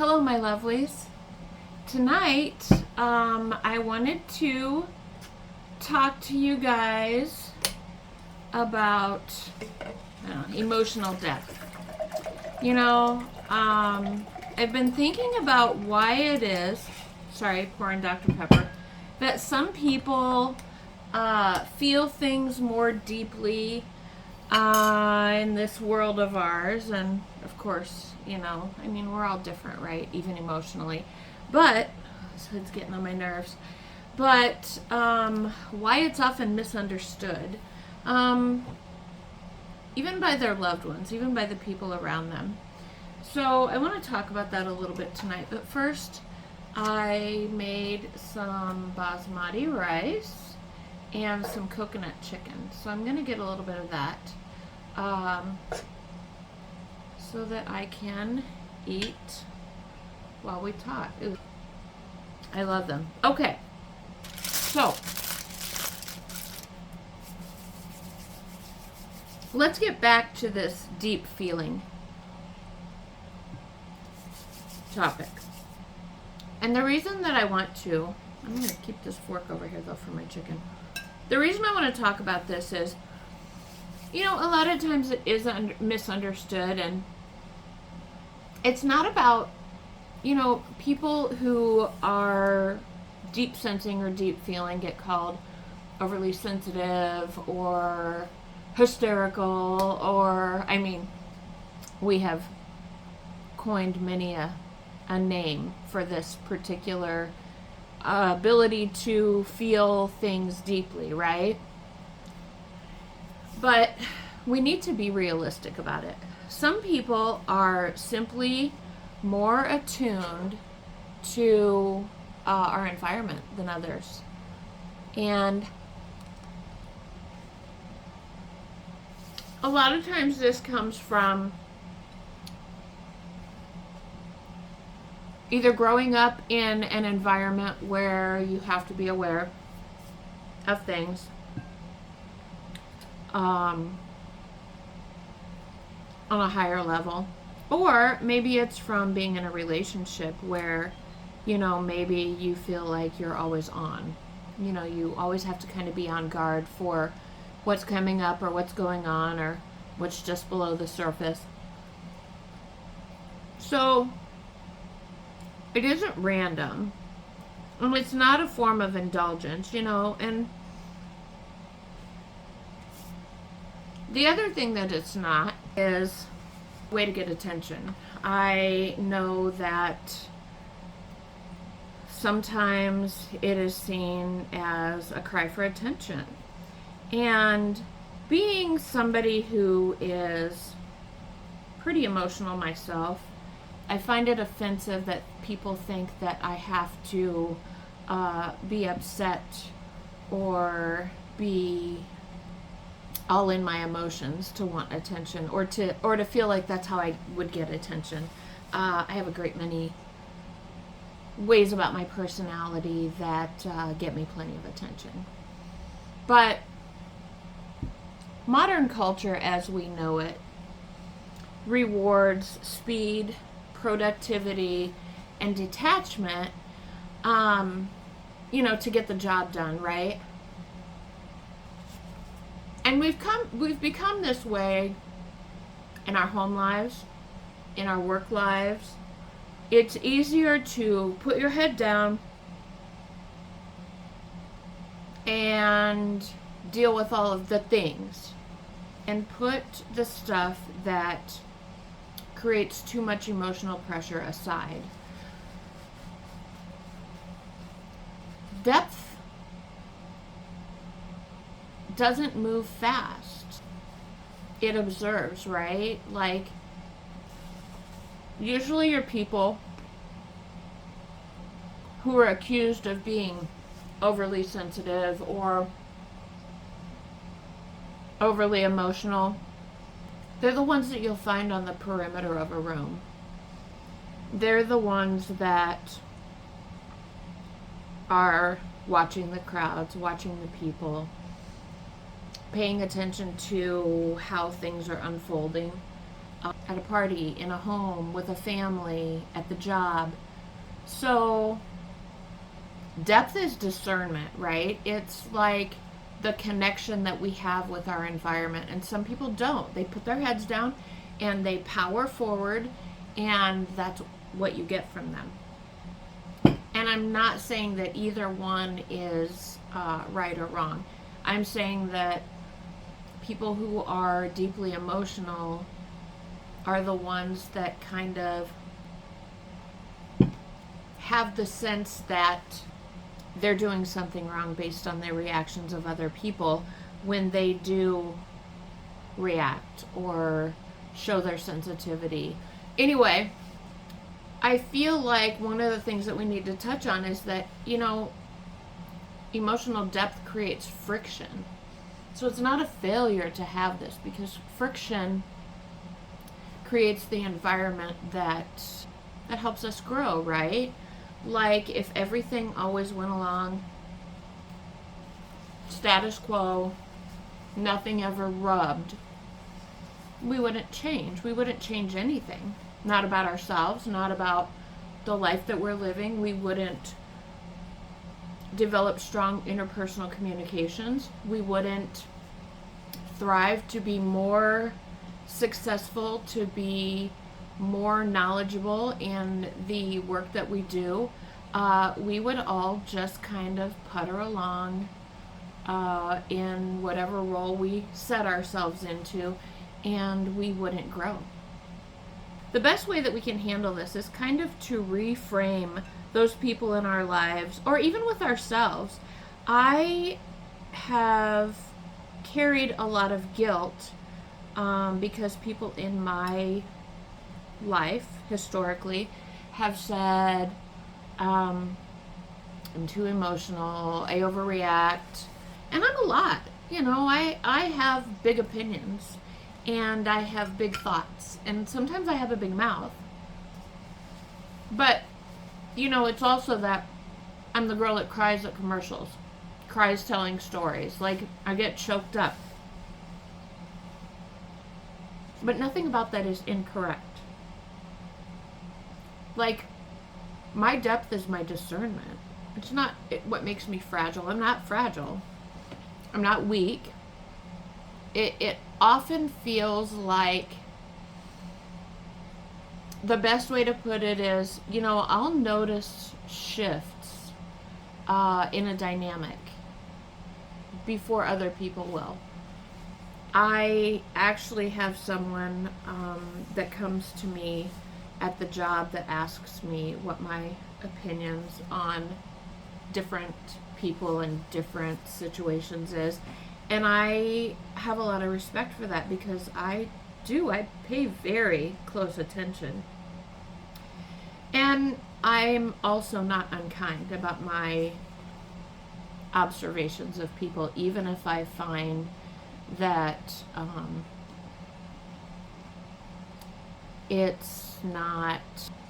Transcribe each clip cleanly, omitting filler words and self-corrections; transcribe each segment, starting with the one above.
Hello, my lovelies. Tonight, I wanted to talk to you guys about emotional depth. I've been thinking about why it is, sorry, pouring Dr. Pepper, that some people feel things more deeply in this world of ours. And of course, we're all different, right? Even emotionally. But, so it's getting on my nerves. But why it's often misunderstood, even by their loved ones, even by the people around them. So I want to talk about that a little bit tonight. But first, I made some basmati rice and some coconut chicken. So I'm going to get a little bit of that so that I can eat while we talk. Ooh, I love them. Okay, so let's get back to this deep feeling topic. And the reason that I want to, I'm going to keep this fork over here though for my chicken. The reason I want to talk about this is, a lot of times it is misunderstood, and it's not about, people who are deep sensing or deep feeling get called overly sensitive or hysterical, or, we have coined many a name for this particular ability to feel things deeply, right? But we need to be realistic about it. Some people are simply more attuned to our environment than others. And a lot of times this comes from either growing up in an environment where you have to be aware of things, on a higher level, or maybe it's from being in a relationship where, maybe you feel like you're always on. You always have to kind of be on guard for what's coming up or what's going on or what's just below the surface. So it isn't random, and it's not a form of indulgence, and the other thing that it's not is a way to get attention. I know that sometimes it is seen as a cry for attention. And being somebody who is pretty emotional myself, I find it offensive that people think that I have to be upset or be all in my emotions to want attention, or to feel like that's how I would get attention. I have a great many ways about my personality that get me plenty of attention. But modern culture as we know it rewards speed, productivity, and detachment, to get the job done, right? And we've become this way in our home lives, in our work lives. It's easier to put your head down and deal with all of the things and put the stuff that creates too much emotional pressure aside. Depth doesn't move fast. It observes, right? Like, usually you're people who are accused of being overly sensitive or overly emotional. They're the ones that you'll find on the perimeter of a room. They're the ones that are watching the crowds, watching the people, paying attention to how things are unfolding. at a party, in a home, with a family, at the job. So depth is discernment, right? It's like the connection that we have with our environment. And some people don't. They put their heads down and they power forward, and that's what you get from them. And I'm not saying that either one is right or wrong. I'm saying that people who are deeply emotional are the ones that kind of have the sense that they're doing something wrong based on their reactions of other people when they do react or show their sensitivity. Anyway, I feel like one of the things that we need to touch on is that, emotional depth creates friction. So it's not a failure to have this, because friction creates the environment that helps us grow, right? Like if everything always went along status quo, nothing ever rubbed, we wouldn't change. We wouldn't change anything. Not about ourselves, not about the life that we're living. We wouldn't develop strong interpersonal communications. We wouldn't thrive to be more successful, to be more knowledgeable in the work that we do. We would all just kind of putter along in whatever role we set ourselves into, and we wouldn't grow. The best way that we can handle this is kind of to reframe those people in our lives, or even with ourselves. I have carried a lot of guilt because people in my life historically have said, I'm too emotional, I overreact, and I'm a lot. I have big opinions and I have big thoughts, and sometimes I have a big mouth. But it's also that I'm the girl that cries at commercials, cries telling stories. Like, I get choked up. But nothing about that is incorrect. Like, my depth is my discernment. It's not what makes me fragile. I'm not fragile. I'm not weak. It often feels like, the best way to put it is, I'll notice shifts in a dynamic before other people will. I actually have someone that comes to me at the job that asks me what my opinions on different people and different situations is. And I have a lot of respect for that, because I pay very close attention. And I'm also not unkind about my observations of people, even if I find that it's not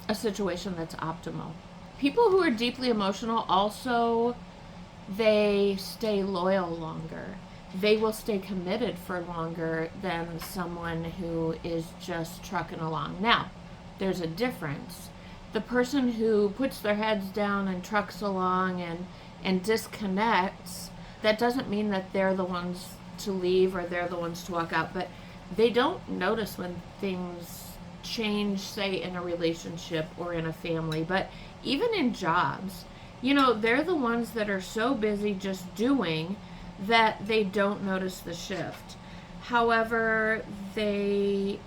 a situation that's optimal. People who are deeply emotional also, they stay loyal longer. They will stay committed for longer than someone who is just trucking along. Now, there's a difference. The person who puts their heads down and trucks along and disconnects, that doesn't mean that they're the ones to leave or they're the ones to walk out, but they don't notice when things change, say in a relationship or in a family, but even in jobs. They're the ones that are so busy just doing that they don't notice the shift. However, the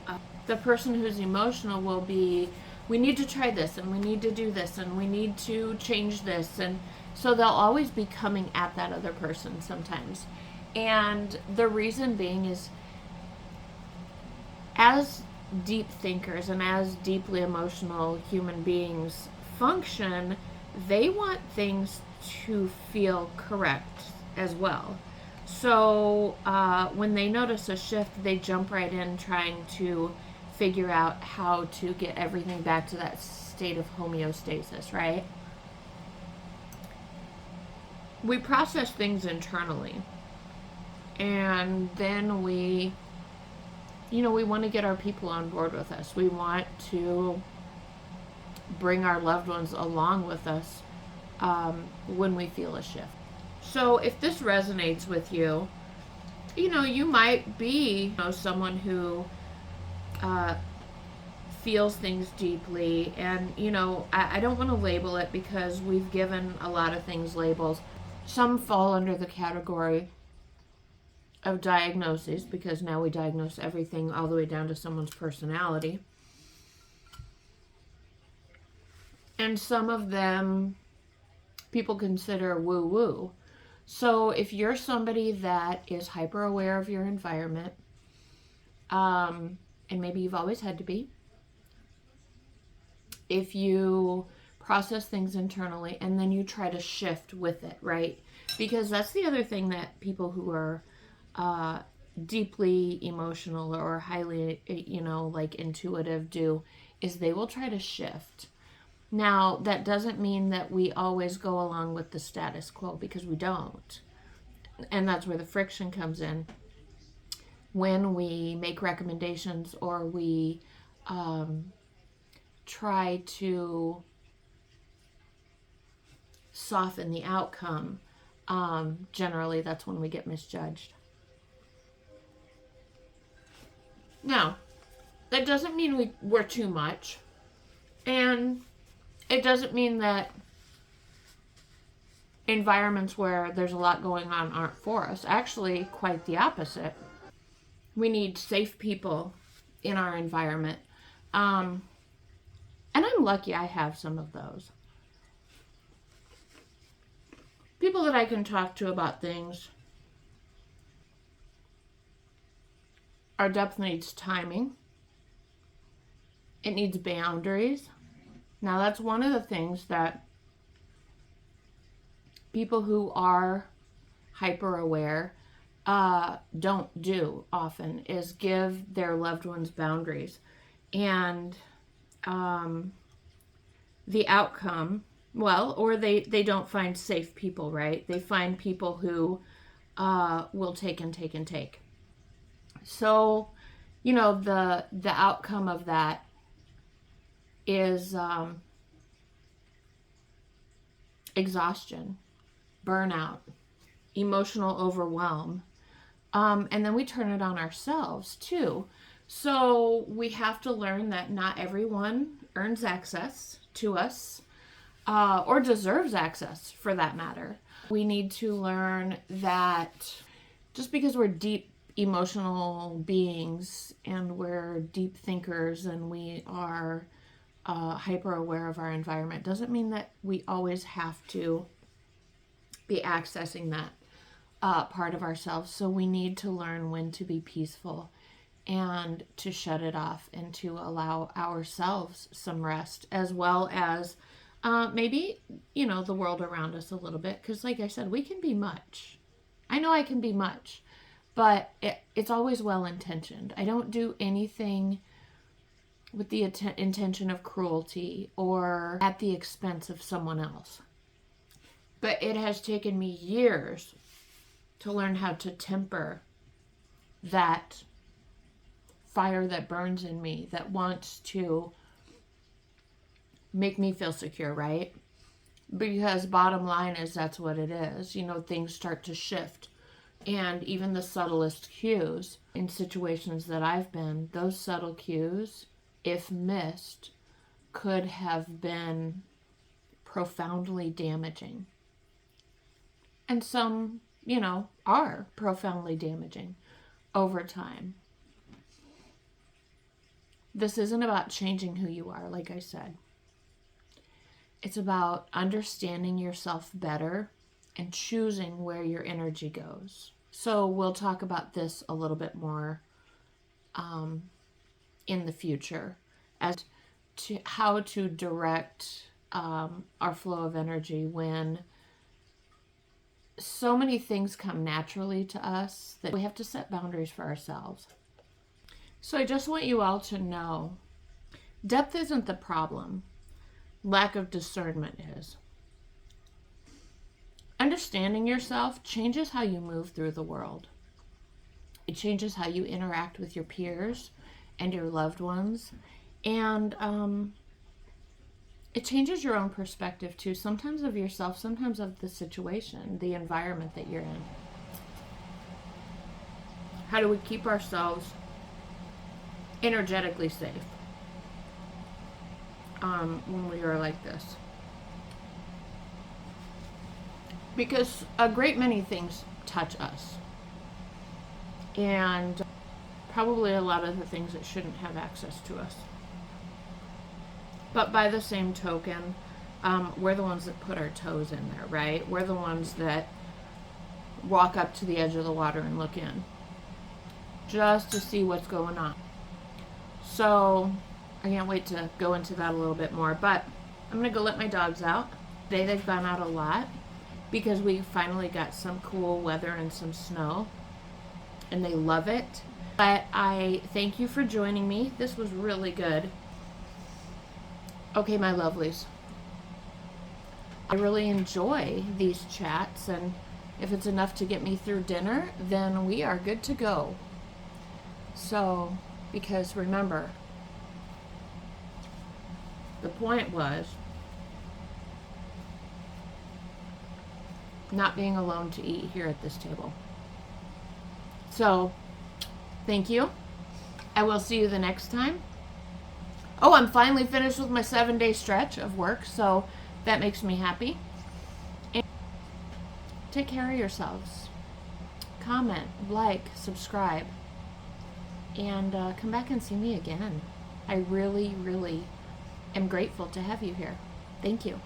person who's emotional will be, we need to try this, and we need to do this, and we need to change this, and so they'll always be coming at that other person sometimes. And the reason being is, as deep thinkers and as deeply emotional human beings function, they want things to feel correct as well. So when they notice a shift, they jump right in trying to figure out how to get everything back to that state of homeostasis, right? We process things internally, and then we we want to get our people on board with us. We want to bring our loved ones along with us when we feel a shift. So if this resonates with you, you might be someone who uh, feels things deeply. And, I don't want to label it because we've given a lot of things labels. Some fall under the category of diagnoses because now we diagnose everything all the way down to someone's personality. And some of them people consider woo-woo. So if you're somebody that is hyper aware of your environment, and maybe you've always had to be, if you process things internally and then you try to shift with it, right? Because that's the other thing that people who are deeply emotional or highly, like intuitive do, is they will try to shift. Now, that doesn't mean that we always go along with the status quo, because we don't. And that's where the friction comes in. When we make recommendations or we try to soften the outcome, generally that's when we get misjudged. Now, that doesn't mean we're too much. And it doesn't mean that environments where there's a lot going on aren't for us. Actually, quite the opposite. We need safe people in our environment. And I'm lucky I have some of those. People that I can talk to about things. Our depth needs timing. It needs boundaries. Now, that's one of the things that people who are hyper aware don't do often, is give their loved ones boundaries. And the outcome, or they don't find safe people, right? They find people who will take and take and take. So, the outcome of that is exhaustion, burnout, emotional overwhelm. And then we turn it on ourselves too. So we have to learn that not everyone earns access to us or deserves access, for that matter. We need to learn that just because we're deep emotional beings and we're deep thinkers and we are hyper aware of our environment doesn't mean that we always have to be accessing that part of ourselves. So we need to learn when to be peaceful and to shut it off and to allow ourselves some rest, as well as maybe, the world around us a little bit. Because like I said, we can be much. I know I can be much, but it's always well-intentioned. I don't do anything with the intention of cruelty or at the expense of someone else. But it has taken me years to learn how to temper that fire that burns in me, that wants to make me feel secure, right? Because bottom line is that's what it is. Things start to shift. And even the subtlest cues in situations that I've been, those subtle cues, if missed, could have been profoundly damaging. And some, are profoundly damaging over time. This isn't about changing who you are, like I said. It's about understanding yourself better and choosing where your energy goes. So we'll talk about this a little bit more in the future, as to how to direct our flow of energy when so many things come naturally to us that we have to set boundaries for ourselves. So I just want you all to know, depth isn't the problem. Lack of discernment is. Understanding yourself changes how you move through the world. It changes how you interact with your peers and your loved ones. And it changes your own perspective too, sometimes of yourself, sometimes of the situation, the environment that you're in. How do we keep ourselves energetically safe when we are like this? Because a great many things touch us. And probably a lot of the things that shouldn't have access to us. But by the same token, we're the ones that put our toes in there, right? We're the ones that walk up to the edge of the water and look in just to see what's going on. So I can't wait to go into that a little bit more, but I'm gonna go let my dogs out. Today they've gone out a lot because we finally got some cool weather and some snow, and they love it. But I thank you for joining me. This was really good. Okay, my lovelies, I really enjoy these chats, and if it's enough to get me through dinner, then we are good to go. So, because remember, the point was not being alone to eat here at this table. So, thank you. I will see you the next time. Oh, I'm finally finished with my 7-day stretch of work, so that makes me happy. And take care of yourselves. Comment, like, subscribe, and come back and see me again. I really, really am grateful to have you here. Thank you.